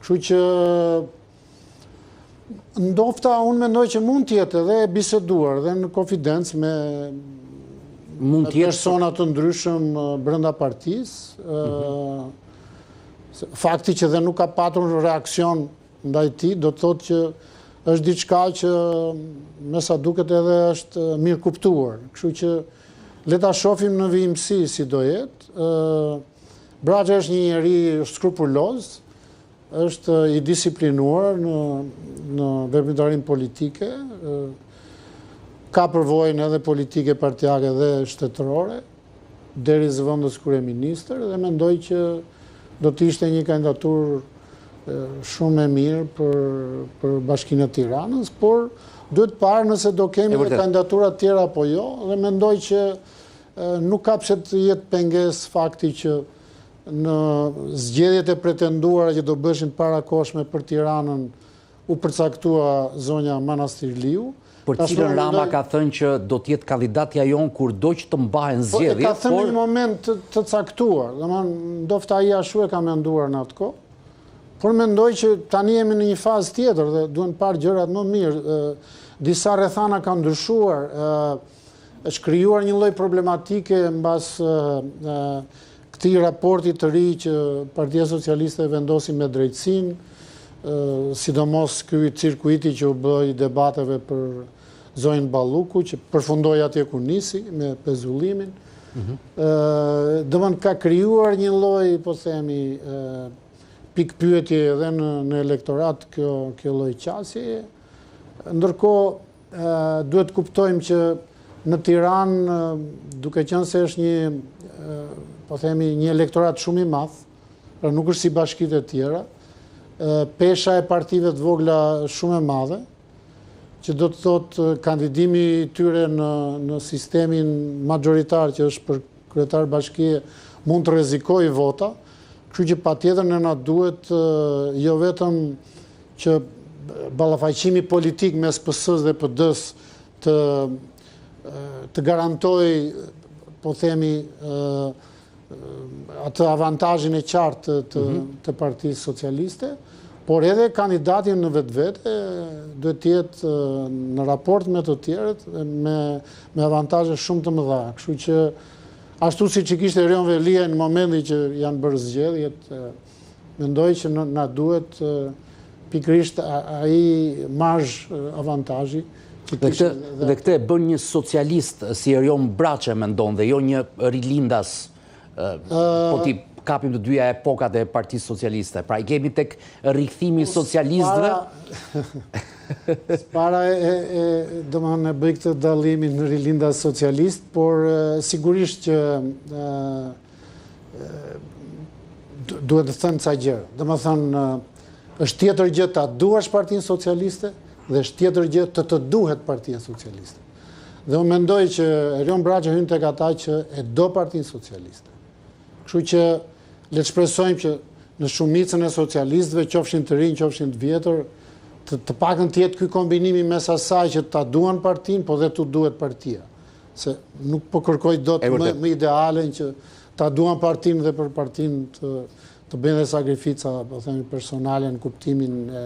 Kështu që ndofta unë mendoj që mund tjetë edhe e biseduar dhe në konfidencë me persona të ndryshëm brenda partisë. Fakti që dhe nuk ka patur reakcion ndaj tij do të thotë që është diçka që me sa duket edhe është mirë kuptuar. Kështu që le ta shohim në vijimësi si do jetë. Braçi është një njeri skrupuloz, është i disiplinuar në veprimtarinë politike, ka përvojën edhe politike partijake dhe shtetërore, deri zëvendës kryeministër, dhe mendoj që do të ishte një kandidaturë shumë e mirë për Bashkinë e Tiranës, por duhet parë nëse do kemi kandidatura tjera apo jo, dhe mendoj që nuk ka pse të jetë pengesë fakti që në zgjedhjet e pretenduara që do bëshin parakohshme për Tiranën u përcaktua zonja Manastirliu. Për cilën Rama ka thënë që do t'jetë kandidatja jonë kur do që të mbahen zgjedhjet. Ka thënë një moment të caktuar, ndofta ai ashtu e ka menduar në atë kohë. Por mendoj që tani jemi në një fazë tjetër dhe duhen parë gjërat më mirë. Disa rrethana kanë ndryshuar, është krijuar një lloj problematike mbas këtij raporti të ri që Partia Socialiste vendosi me drejtësinë, sidomos ky cirkuiti që u bë i debateve për zonjën Balluku, që përfundoi atje ku nisi me pezullimin. Domthon ka krijuar një lloj, po themi, pikpyetje edhe në elektorat kjo lloj qasjeje. Ndërkohë duhet kuptojmë që në Tiranë, duke qenë se është një elektorat shumë i madh, pra nuk është si bashkitë e tjera, pesha e partive të vogla shumë e madhe, që do të thotë kandidimi tyre në sistemin majoritar që është për kryetar bashkie mund të rrezikojë vota, kështu që patjetër na duhet jo vetëm që ballafaqimi politik mes PS-s dhe PD-s të garantojë, po themi, atë avantazhin e qartë të Partisë Socialiste, por edhe kandidatin në vetvete duhet të jetë në raport me të tjerët me avantazhe shumë të mëdha. Kështu që ashtu siç i kishte Erion Velia në momentin që janë bërë zgjedhjet, mendoj që na duhet pikërisht ai margj avantazhi. Dhe këtë bën një socialist si Erion Braçe mendon dhe jo një rilindas, po ti kapim të dyja epokat e Partisë Socialiste. Pra i kemi tek rikthimi socialistëve. Para domethënë ne bëj këtë dallimin në rilindas socialist, por sigurisht që duhet të thënë ca gjëra. Domethënë është tjetër gjë ta duash Partinë Socialiste dhe është tjetër gjë të duhet Partia Socialiste. Dhe unë mendoj që Erion Braçe hyn tek ata që e do Partinë Socialiste. Kështu që le të shpresojmë që në shumicën e socialistëve, qofshin të rinj, qofshin të vjetër, të paktën të jetë ky kombinimi mes asaj që ta duan partinë, po dhe tu duhet partia. Se nuk po kërkoj dot më idealen që ta duan partinë dhe për partinë të bëjnë dhe sakrifica, po themi personale në kuptimin e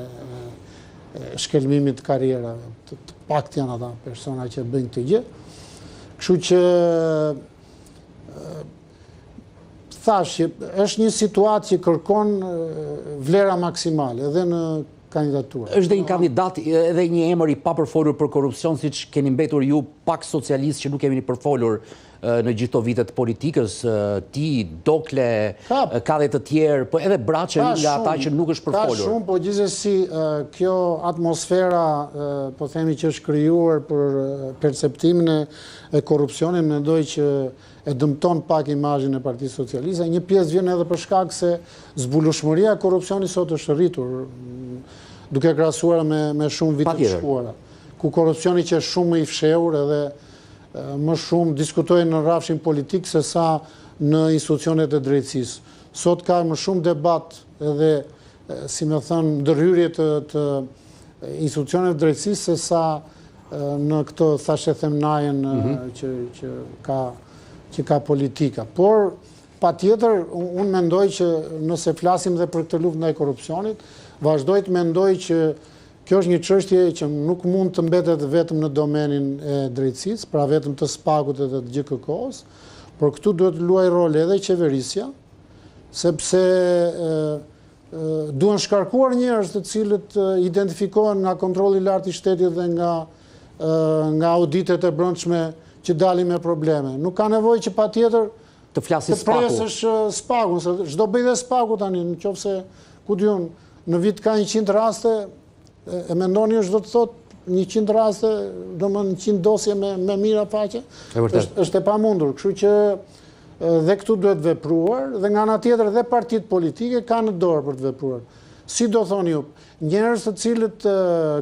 shkelmimit të karrierave. Të paktën janë ata persona që bëjnë këtë gjë. Kështu që thash që është një situatë që kërkon vlera maksimale edhe në kandidaturë. Është dhe një kandidat edhe një emër i papërfolur për korrupsion, siç keni mbetur ju pak socialistë që nuk kemi përfolur në gjithë këto vite të politikës, ti, Dokle, ka dhe të tjerë, po edhe Braçe nga ata që nuk është përfolur. Ka shumë, po gjithsesi kjo atmosfera, po themi që është krijuar për perceptimin e korrupsionit, mendoj që e dëmton pak imazhin e Partisë Socialiste. Një pjesë vjen edhe për shkak se zbulueshmëria e korrupsionit sot është rritur, duke krahasuar me shumë vite të shkuara, ku korrupsioni që është shumë i fshehur edhe më shumë diskutojnë në rrafshin politik se sa në institucionet e drejtësisë. Sot ka më shumë debat edhe, si më thënë, ndërhyrje të institucionet e drejtësisë se sa në këto thashë themnajen që ka politika. Por, patjetër, unë mendoj që nëse flasim dhe për këtë luftë ndaj korrupsionit, vazhdoj të mendoj që kjo është një çështje që nuk mund të mbetet vetëm në domenin e drejtësisë, pra vetëm të SPAK-ut dhe të GKK-s, por këtu duhet të luajë rol edhe qeverisja, sepse duhen shkarkuar njerëz të cilët identifikohen nga kontrolli i lartë i shtetit dhe nga auditet e brendshme që dalin me probleme. Nuk ka nevojë që patjetër të flasë SPAK-u. Të presësh SPAK-un, se çdo bëj dhe SPAK-u tani, nëse ku diun, në vit ka 100 raste, e mendoni është do të thotë 100 raste, domethënë 100 dosje me mira faqe, është e pamundur. Kështu që dhe këtu duhet vepruar, dhe nga ana tjetër dhe partitë politike kanë në dorë për të vepruar. Si do thoni ju, njerëz të cilët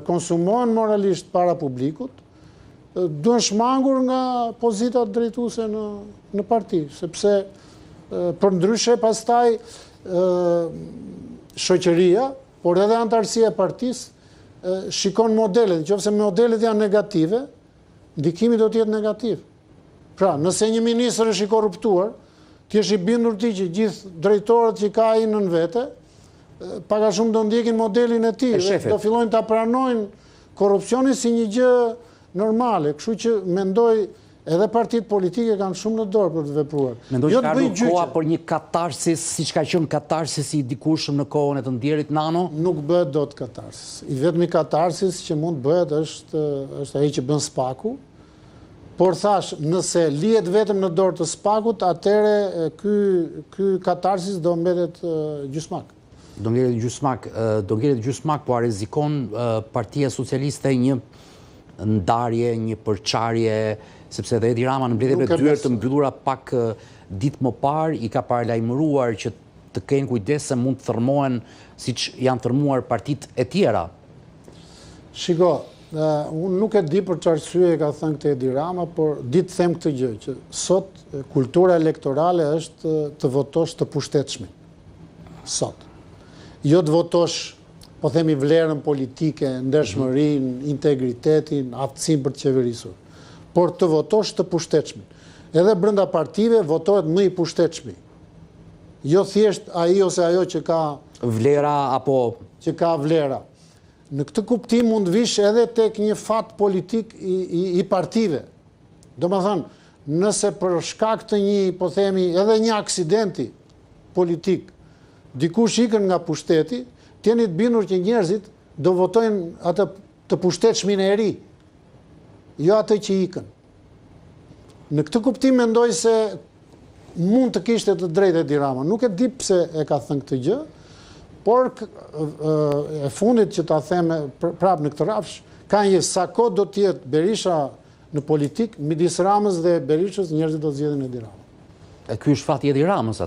konsumojnë moralisht para publikut, duhen shmangur nga pozitat drejtuese në parti, sepse përndryshe pastaj shoqëria, por edhe antarësia e partisë shikon modelet, nëse modelet janë negative, ndikimi do të jetë negativ. Pra, nëse një ministër është i korruptuar, ti je i bindur ti që gjithë drejtorët që ka ai nën vete, pak a shumë do ndjekin modelin e tij, do fillojnë ta pranojnë korrupsionin si një gjë normale. Kështu që mendoj edhe partitë politike kanë shumë në dorë për të vepruar. Mendoj që ka ardhur koha për një katarsis, siç ka qenë katarsis i dikurshëm në kohën e të Ndjerit Nano? Nuk bëhet dot katarsis. I vetmi katarsis që mund bëhet është ai që bën SPAK-u. Por thash, nëse lihet vetëm në dorë të SPAK-ut, atëre ky katarsis do mbetet gjysmak. Do ngjelet gjysmak, po a rrezikon Partia Socialiste një ndarje, një përçarje, sepse edhe Edi Rama në mbledhjet e dyert të mbyllura pak ditë më parë i ka paralajmëruar që të kenë kujdes se mund të thërmohen siç janë thërmuar partitë e tjera. Shiko, unë nuk e di për çfarë arsye ka thënë këtë Edi Rama, por di të them këtë gjë, që sot kultura elektorale është të votosh të pushtetshëm. Sot. Jo të votosh, po themi, vlerën politike, ndershmërinë, integritetin, aftësinë për të qeverisur, por të votosh të pushtetshëm. Edhe brenda partive votohet më i pushtetshëm. Jo thjesht ai ose ajo që ka vlera apo që ka vlera. Në këtë kuptim mund vish edhe tek një fat politik i partive. Domethënë, nëse për shkak të një, po themi, edhe një aksidenti politik, dikush ikën nga pushteti, t'jeni të bindur që njerëzit do votojnë atë të pushtetshmin e ri, jo atë që ikën. Në këtë kuptim mendoj se mund të kishte të drejtë Edi Rama. Nuk e di pse e ka thënë këtë gjë, por e fundit që ta them prapë në këtë rafsh, ka një sa kohë do të jetë Berisha në politik, midis Ramës dhe Berishës, njerëzit do të zgjedhin Edi Rama. Ky është fati i Edi Ramës.